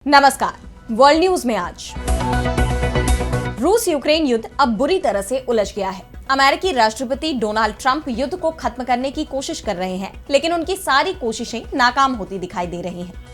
नमस्कार। World news में आज रूस यूक्रेन युद्ध अब बुरी तरह से उलझ गया है। अमेरिकी राष्ट्रपति डोनाल्ड ट्रंप युद्ध को खत्म करने की कोशिश कर रहे हैं, लेकिन उनकी सारी कोशिशें नाकाम होती दिखाई दे रही हैं।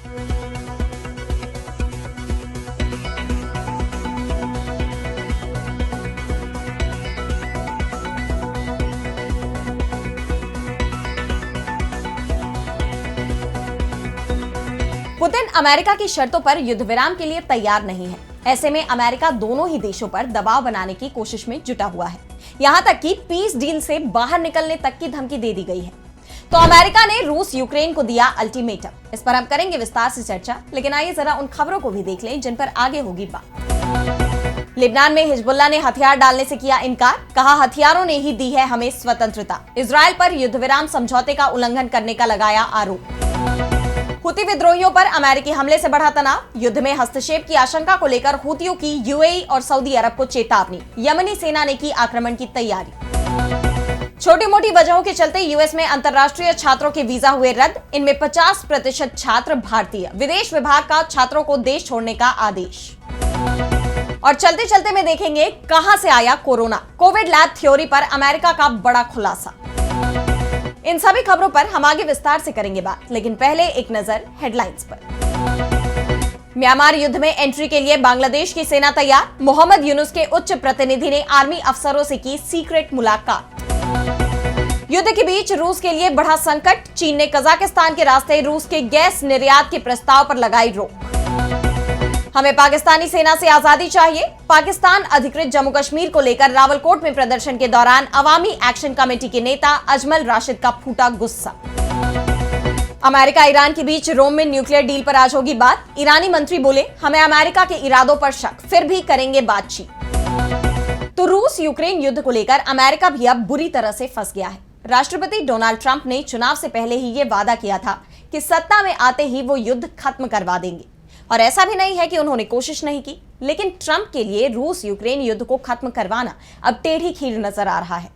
पुतिन अमेरिका की शर्तों पर युद्ध विराम के लिए तैयार नहीं है। ऐसे में अमेरिका दोनों ही देशों पर दबाव बनाने की कोशिश में जुटा हुआ है। यहां तक कि पीस डील से बाहर निकलने तक की धमकी दे दी गई है। तो अमेरिका ने रूस यूक्रेन को दिया अल्टीमेटम। इस पर हम करेंगे विस्तार से चर्चा, लेकिन आइए जरा उन खबरों को भी देख लें जिन पर आगे होगी बात। लिबनान में हिजबुल्लाह ने हथियार डालने से किया इनकार, कहा हथियारों ने ही दी है हमें स्वतंत्रता। इजरायल पर युद्ध विराम समझौते का उल्लंघन करने का लगाया आरोप। हुती विद्रोहियों पर अमेरिकी हमले से बढ़ा तनाव, युद्ध में हस्तक्षेप की आशंका को लेकर हुतियों की यूएई और सऊदी अरब को चेतावनी। यमनी सेना ने की आक्रमण की तैयारी। छोटी मोटी वजहों के चलते यूएस में अंतर्राष्ट्रीय छात्रों के वीजा हुए रद्द। इनमें 50% छात्र भारतीय। विदेश विभाग का छात्रों को देश छोड़ने का आदेश। और चलते चलते में देखेंगे कहां से आया कोरोना। कोविड लैब थ्योरी पर अमेरिका का बड़ा खुलासा। इन सभी खबरों पर हम आगे विस्तार से करेंगे बात, लेकिन पहले एक नजर हेडलाइंस पर। म्यांमार युद्ध में एंट्री के लिए बांग्लादेश की सेना तैयार। मोहम्मद यूनुस के उच्च प्रतिनिधि ने आर्मी अफसरों से की सीक्रेट मुलाकात। युद्ध के बीच रूस के लिए बढ़ा संकट। चीन ने कजाकिस्तान के रास्ते रूस के गैस निर्यात के प्रस्ताव पर लगाई रोक। हमें पाकिस्तानी सेना से आजादी चाहिए। पाकिस्तान अधिकृत जम्मू कश्मीर को लेकर रावलकोट में प्रदर्शन के दौरान अवामी एक्शन कमेटी के नेता अजमल राशिद का फूटा गुस्सा। अमेरिका ईरान के बीच रोम में न्यूक्लियर डील पर आज होगी बात। ईरानी मंत्री बोले हमें अमेरिका के इरादों पर शक, फिर भी करेंगे बातचीत। तो रूस यूक्रेन युद्ध को लेकर अमेरिका भी अब बुरी तरह से फंस गया है। राष्ट्रपति डोनाल्ड ट्रंप ने चुनाव से पहले ही ये वादा किया था कि सत्ता में आते ही वो युद्ध खत्म करवा देंगे, और ऐसा भी नहीं है कि उन्होंने कोशिश नहीं की। लेकिन ट्रंप के लिए रूस यूक्रेन युद्ध को खत्म करवाना अब टेढ़ी खीर नजर आ रहा है।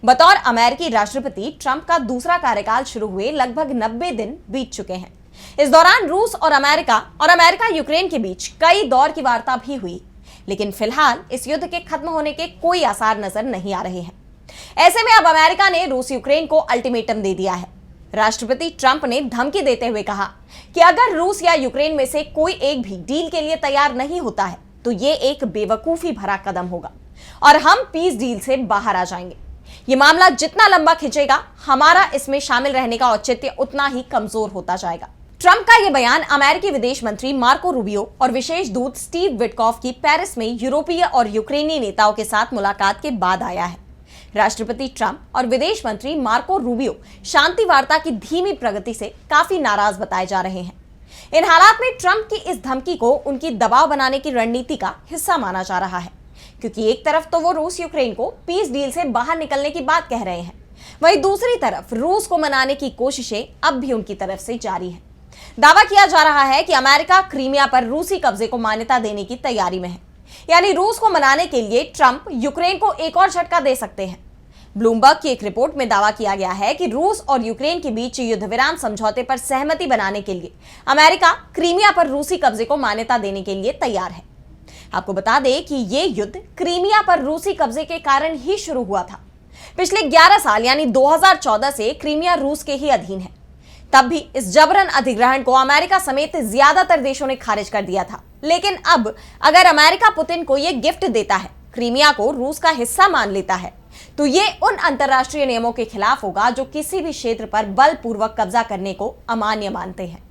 बतौर अमेरिकी राष्ट्रपति ट्रंप का दूसरा कार्यकाल शुरू हुए लगभग 90 दिन बीत चुके हैं। इस दौरान रूस और अमेरिका यूक्रेन के बीच कई दौर की वार्ता भी हुई, लेकिन फिलहाल इस युद्ध के खत्म होने के कोई आसार नजर नहीं आ रहे हैं। ऐसे में अब अमेरिका ने रूस यूक्रेन को अल्टीमेटम दे दिया है। राष्ट्रपति ट्रंप ने धमकी देते हुए कहा कि अगर रूस या यूक्रेन में से कोई एक भी डील के लिए तैयार नहीं होता है तो ये एक बेवकूफी भरा कदम होगा और हम पीस डील से बाहर आ जाएंगे। ये मामला जितना लंबा खिंचेगा, हमारा इसमें शामिल रहने का औचित्य उतना ही कमजोर होता जाएगा। ट्रंप का यह बयान अमेरिकी विदेश मंत्री मार्को रूबियो और विशेष दूत स्टीव विटकॉफ की पेरिस में यूरोपीय और यूक्रेनी नेताओं के साथ मुलाकात के बाद आया है। राष्ट्रपति ट्रंप और विदेश मंत्री मार्को रूबियो शांति वार्ता की धीमी प्रगति से काफी नाराज बताए जा रहे हैं। इन हालात में ट्रंप की इस धमकी को उनकी दबाव बनाने की रणनीति का हिस्सा माना जा रहा है, क्योंकि एक तरफ तो वो रूस यूक्रेन को पीस डील से बाहर निकलने की बात कह रहे हैं, वहीं दूसरी तरफ रूस को मनाने की कोशिशें अब भी उनकी तरफ से जारी है। दावा किया जा रहा है कि अमेरिका क्रीमिया पर रूसी कब्जे को मान्यता देने की तैयारी में है, यानी रूस को मनाने के लिए ट्रंप यूक्रेन को एक और झटका दे सकते हैं। ब्लूमबर्ग की एक रिपोर्ट में दावा किया गया है कि रूस और यूक्रेन के बीच युद्ध विराम समझौते पर सहमति बनाने के लिए अमेरिका क्रीमिया पर रूसी कब्जे को मान्यता देने के लिए तैयार है। आपको बता दें कि ये युद्ध क्रीमिया पर रूसी कब्जे के कारण ही शुरू हुआ था। पिछले 11 साल यानी 2014 से क्रीमिया रूस के ही अधीन है। तब भी इस जबरन अधिग्रहण को अमेरिका समेत ज्यादातर देशों ने खारिज कर दिया था। लेकिन अब अगर अमेरिका पुतिन को यह गिफ्ट देता है, क्रीमिया को रूस का हिस्सा मान लेता है, तो ये उन अंतर्राष्ट्रीय नियमों के खिलाफ होगा जो किसी भी क्षेत्र पर बलपूर्वक कब्जा करने को अमान्य मानते हैं।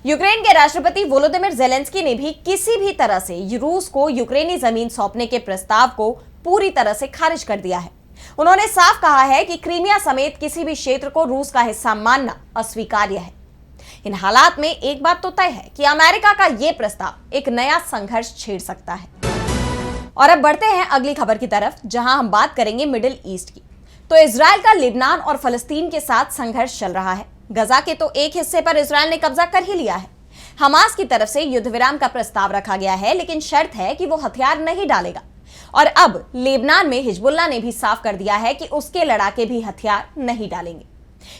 यूक्रेन के राष्ट्रपति वोलोदिमिर ज़ेलेंस्की ने भी किसी भी तरह से रूस को यूक्रेनी जमीन सौंपने के प्रस्ताव को पूरी तरह से खारिज कर दिया है। उन्होंने साफ कहा है कि क्रीमिया समेत किसी भी क्षेत्र को रूस का हिस्सा मानना अस्वीकार्य है। इन हालात में एक बात तो तय है कि अमेरिका का यह प्रस्ताव एक नया संघर्ष छेड़ सकता है। और अब बढ़ते हैं अगली खबर की तरफ, जहां हम बात करेंगे मिडिल ईस्ट की। तो इजराइल का लेबनान और फलस्तीन के साथ संघर्ष चल रहा है। गजा के तो एक हिस्से पर इजराइल ने कब्जा कर ही लिया है। हमास की तरफ से युद्ध विराम का प्रस्ताव रखा गया है, लेकिन शर्त है कि वो हथियार नहीं डालेगा। और अब लेबनान में हिजबुल्लाह ने भी साफ कर दिया है कि उसके लड़ाके भी हथियार नहीं डालेंगे।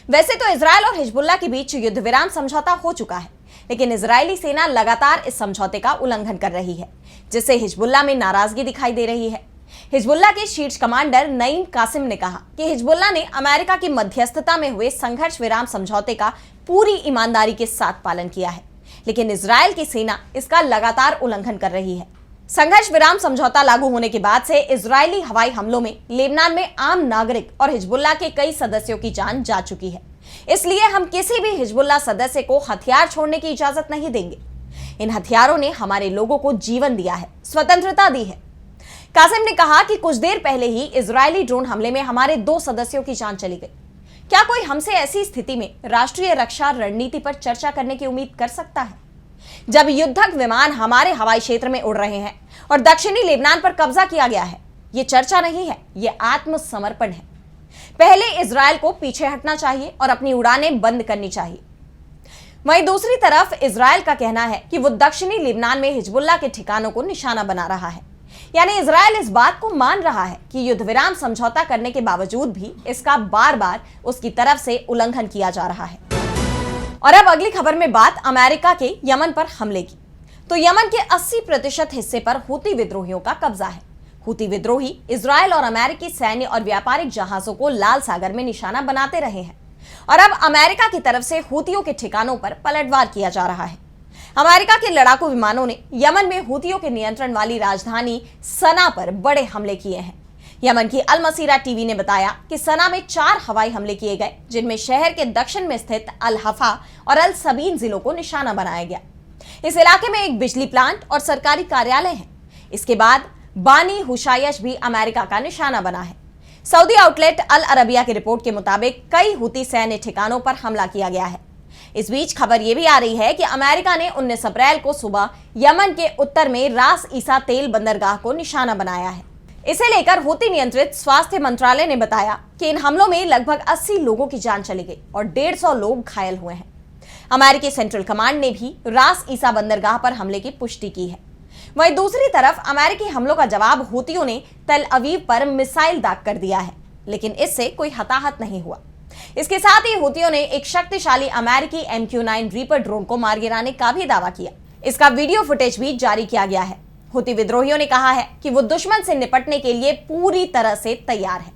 वैसे तो इजराइल और हिजबुल्लाह के बीच युद्ध विराम समझौता हो चुका है, लेकिन इजरायली सेना लगातार इस समझौते का उल्लंघन कर रही है, जिससे हिजबुल्लाह में नाराजगी दिखाई दे रही है। हिजबुल्लाह के शीर्ष कमांडर नईम कासिम ने कहा कि हिजबुल्लाह ने अमेरिका की मध्यस्थता में हुए संघर्ष विराम समझौते का पूरी ईमानदारी के साथ पालन किया है, लेकिन इजरायल की सेना इसका लगातार उल्लंघन कर रही है। संघर्ष विराम समझौता लागू होने के बाद से इजरायली हवाई हमलों में लेबनान में आम नागरिक और हिजबुल्लाह के कई सदस्यों की जान जा चुकी है। इसलिए हम किसी भी हिजबुल्लाह सदस्य को हथियार छोड़ने की इजाजत नहीं देंगे। इन हथियारों ने हमारे लोगों को जीवन दिया है, स्वतंत्रता दी है। कासिम ने कहा कि कुछ देर पहले ही इजरायली ड्रोन हमले में हमारे 2 सदस्यों की जान चली गई। क्या कोई हमसे ऐसी स्थिति में राष्ट्रीय रक्षा रणनीति पर चर्चा करने की उम्मीद कर सकता है, जब युद्धक विमान हमारे हवाई क्षेत्र में उड़ रहे हैं और दक्षिणी लेबनान पर कब्जा किया गया है? यह चर्चा नहीं है, यह आत्मसमर्पण है। पहले इजरायल को पीछे हटना चाहिए और अपनी उड़ानें बंद करनी चाहिए। वहीं दूसरी तरफ इजरायल का कहना है कि वो दक्षिणी लेबनान में हिजबुल्लाह के ठिकानों को निशाना बना रहा है। यानी इजरायल इस बात को मान रहा है कि युद्ध विराम समझौता करने के बावजूद भी इसका बार बार उसकी तरफ से उल्लंघन किया जा रहा है। और अब अगली खबर में बात अमेरिका के यमन पर हमले की। तो यमन के 80% हिस्से पर हूती विद्रोहियों का कब्जा है। हूती विद्रोही इजरायल और अमेरिकी सैन्य और व्यापारिक जहाजों को लाल सागर में निशाना बनाते रहे हैं और अब अमेरिका की तरफ से हूतियों के ठिकानों पर पलटवार किया जा रहा है। अमेरिका के लड़ाकू विमानों ने यमन में हूतियों के नियंत्रण वाली राजधानी सना पर बड़े हमले किए हैं। यमन की अल मसीरा टीवी ने बताया कि सना में 4 हवाई हमले किए गए, जिनमें शहर के दक्षिण में स्थित अल हफा और अल सबीन जिलों को निशाना बनाया गया। इस इलाके में एक बिजली प्लांट और सरकारी कार्यालय है। इसके बाद बानी हुशायश भी अमेरिका का निशाना बना है। सऊदी आउटलेट अल अरबिया की रिपोर्ट के मुताबिक कई हूती सैन्य ठिकानों पर हमला किया गया है। इस बीच खबर यह भी आ रही है कि अमेरिका ने 19 अप्रैल को सुबह यमन के उत्तर में रास ईसा तेल बंदरगाह को निशाना बनाया है। इसे लेकर हूती नियंत्रित स्वास्थ्य मंत्रालय ने बताया कि इन हमलों में लगभग 80 लोगों की जान चली गई और 150 लोग घायल हुए हैं। अमेरिकी सेंट्रल कमांड ने भी रास ईसा बंदरगाह पर हमले की पुष्टि की है। वहीं दूसरी तरफ अमेरिकी हमलों का जवाब हूतियों ने तल अवीव पर मिसाइल दाग कर दिया है, लेकिन इससे कोई हताहत नहीं हुआ। इसके साथ ही हूतियों ने एक शक्तिशाली अमेरिकी MQ-9 रीपर ड्रोन को मार गिराने का भी दावा किया। इसका वीडियो फुटेज भी जारी किया गया है। हूती विद्रोहियों ने कहा है कि वो दुश्मन से निपटने के लिए पूरी तरह से तैयार है।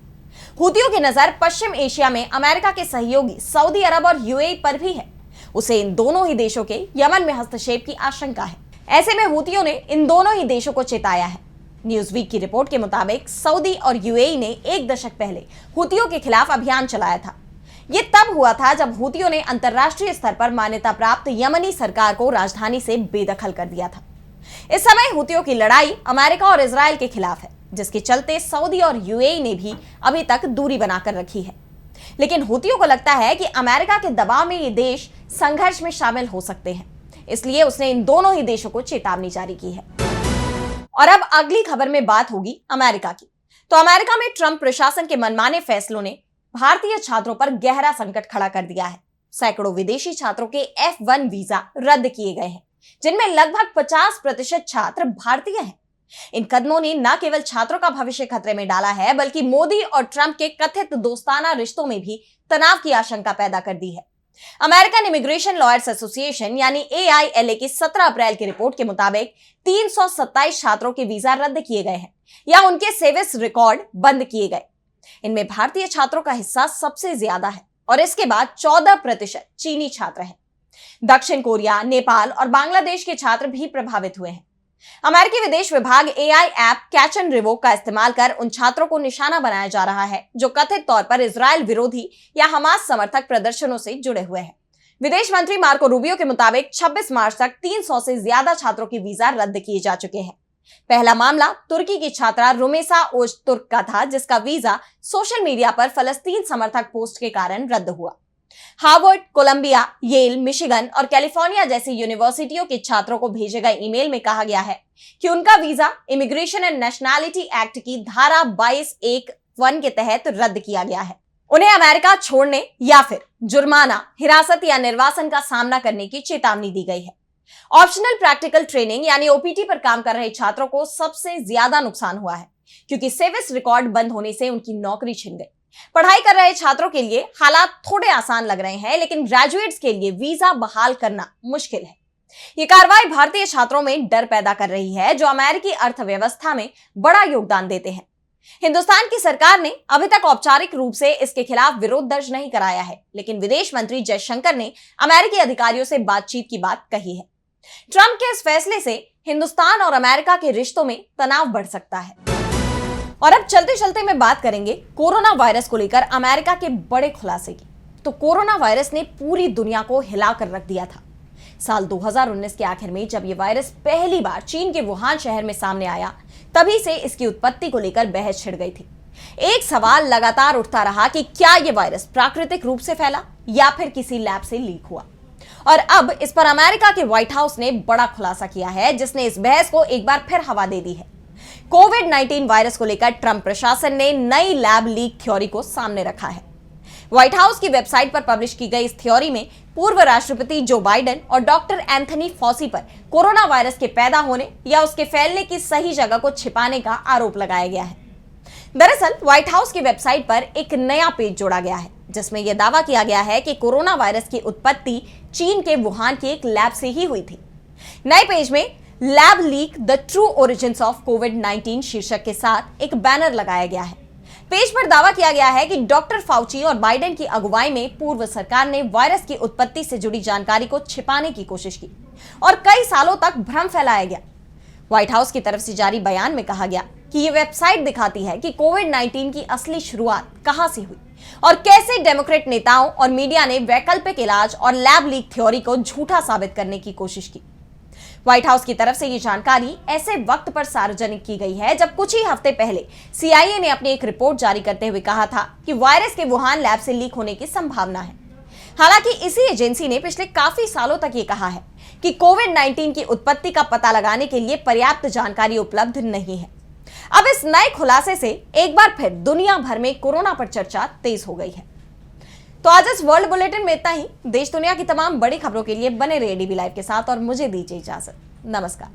हूतियों की नजर पश्चिम एशिया में अमेरिका के सहयोगी सऊदी अरब और UAE पर भी है। उसे इन दोनों ही देशों के यमन में हस्तक्षेप की आशंका है। ऐसे में हूतियों ने इन दोनों ही देशों को चेताया है। न्यूज़वीक की रिपोर्ट के मुताबिक सऊदी और UAE ने 1 दशक पहले हूतियों के खिलाफ अभियान चलाया था। ये तब हुआ था जब हूतियों ने अंतर्राष्ट्रीय स्तर पर मान्यता प्राप्त यमनी सरकार को राजधानी से बेदखल कर दिया था। इस समय हूतियों की लड़ाई अमेरिका और इजरायल के खिलाफ है, जिसके चलते सऊदी और UAE ने भी अभी तक दूरी बनाकर रखी है। लेकिन हूतियों को लगता है कि अमेरिका के दबाव में ये देश संघर्ष में शामिल हो सकते हैं, इसलिए उसने इन दोनों ही देशों को चेतावनी जारी की है। और अब अगली खबर में बात होगी अमेरिका की। तो अमेरिका में ट्रंप प्रशासन के मनमाने फैसलों ने भारतीय छात्रों पर गहरा संकट खड़ा कर दिया है। सैकड़ों विदेशी छात्रों के F1 वीजा रद्द किए गए हैं, जिनमें लगभग 50% छात्र भारतीय हैं। इन कदमों ने न केवल छात्रों का भविष्य खतरे में डाला है, बल्कि मोदी और ट्रंप के कथित दोस्ताना रिश्तों में भी तनाव की आशंका पैदा कर दी है। अमेरिकन इमिग्रेशन लॉयर्स एसोसिएशन यानी AILA की 17 अप्रैल की रिपोर्ट के मुताबिक 327 छात्रों के वीजा रद्द किए गए हैं या उनके सर्विस रिकॉर्ड बंद किए गए। इनमें भारतीय छात्रों का हिस्सा सबसे ज्यादा है और इसके बाद 14% चीनी छात्र हैं। दक्षिण कोरिया, नेपाल और बांग्लादेश के छात्र भी प्रभावित हुए हैं। अमेरिकी विदेश विभाग AI app catch and revoke का इस्तेमाल कर उन छात्रों को निशाना बनाया जा रहा है जो कथित तौर पर इजरायल विरोधी या हमास समर्थक प्रदर्शनों से जुड़े हुए हैं। विदेश मंत्री मार्को रूबियो के मुताबिक 26 मार्च तक 300 से ज्यादा छात्रों के वीजा रद्द किए जा चुके हैं। पहला मामला तुर्की की छात्रा रुमेसा ओजतुर्क का था, जिसका वीजा सोशल मीडिया पर फलस्तीन समर्थक पोस्ट के कारण रद्द हुआ। हार्वर्ड, कोलंबिया, येल, मिशिगन और कैलिफोर्निया जैसी यूनिवर्सिटियों के छात्रों को भेजे गए ईमेल में कहा गया है कि उनका visa immigration and nationality act की धारा 22(1) के तहत रद्द किया गया है। उन्हें अमेरिका छोड़ने या फिर जुर्माना, हिरासत या निर्वासन का सामना करने की चेतावनी दी गई है। ऑप्शनल प्रैक्टिकल ट्रेनिंग यानी OPT पर काम कर रहे छात्रों को सबसे ज्यादा नुकसान हुआ है, क्योंकि सर्विस रिकॉर्ड बंद होने से उनकी नौकरी छिन गई। पढ़ाई कर रहे छात्रों के लिए हालात थोड़े आसान लग रहे हैं, लेकिन ग्रेजुएट्स के लिए वीजा बहाल करना मुश्किल है। ये कार्रवाई भारतीय छात्रों में डर पैदा कर रही है, जो अमेरिकी अर्थव्यवस्था में बड़ा योगदान देते हैं। हिंदुस्तान की सरकार ने अभी तक औपचारिक रूप से इसके खिलाफ विरोध दर्ज नहीं कराया है, लेकिन विदेश मंत्री जयशंकर ने अमेरिकी अधिकारियों से बातचीत की बात कही है। ट्रंप के इस फैसले से हिंदुस्तान और अमेरिका के रिश्तों में तनाव बढ़ सकता है। और अब चलते चलते में बात करेंगे कोरोना वायरस को लेकर अमेरिका के बड़े खुलासे की। तो कोरोना वायरस ने पूरी दुनिया को हिलाकर रख दिया था। साल 2019 के आखिर में जब यह वायरस पहली बार चीन के वुहान शहर में सामने आया, तभी से इसकी उत्पत्ति को लेकर बहस छिड़ गई थी। एक सवाल लगातार उठता रहा कि क्या यह वायरस प्राकृतिक रूप से फैला या फिर किसी लैब से लीक हुआ। और अब इस पर अमेरिका के व्हाइट हाउस ने बड़ा खुलासा किया है, जिसने इस बहस को एक बार फिर हवा दे दी है। कोविड-19 वायरस को लेकर ट्रंप प्रशासन ने नई लैब लीक थ्योरी को सामने रखा है। व्हाइट हाउस की वेबसाइट पर पब्लिश की गई इस थ्योरी में पूर्व राष्ट्रपति जो बाइडेन और डॉक्टर एंथनी फॉसी पर कोरोना वायरस के पैदा होने या उसके फैलने की सही जगह को छिपाने का आरोप लगाया गया है। दरअसल व्हाइट हाउस की वेबसाइट पर एक नया पेज जोड़ा गया है, जिसमें यह दावा किया गया है कि कोरोना वायरस की उत्पत्ति चीन के वुहान की एक लैब से ही हुई थी। नए पेज में lab leak the true origins of कोविड-19 शीर्षक के साथ एक बैनर लगाया गया है। पेज पर दावा किया गया है कि डॉक्टर फाउची और बाइडेन की अगुवाई में पूर्व सरकार ने वायरस की उत्पत्ति से जुड़ी जानकारी को छिपाने की कोशिश की और कई सालों तक भ्रम फैलाया गया। व्हाइट हाउस की तरफ से जारी बयान में कहा गया कि यह वेबसाइट दिखाती है कि कोविड-19 की असली शुरुआत कहां से हुई और कैसे डेमोक्रेट नेताओं और मीडिया ने वैकल्पिक इलाज और लैब लीक थ्योरी को झूठा साबित करने की कोशिश की। व्हाइट हाउस की तरफ से यह जानकारी ऐसे वक्त पर सार्वजनिक की गई है जब कुछ ही हफ्ते पहले CIA ने अपनी एक रिपोर्ट जारी करते हुए कहा था कि वायरस के वुहान लैब से लीक होने की संभावना है। हालांकि इसी एजेंसी ने पिछले काफी सालों तक ये कहा है कि कोविड-19 की उत्पत्ति का पता लगाने के लिए पर्याप्त जानकारी उपलब्ध नहीं है। अब इस नए खुलासे से एक बार फिर दुनिया भर में कोरोना पर चर्चा तेज हो गई है। तो आज इस वर्ल्ड बुलेटिन में इतना ही। देश दुनिया की तमाम बड़ी खबरों के लिए बने रहिए DB लाइव के साथ और मुझे दीजिए इजाजत। नमस्कार।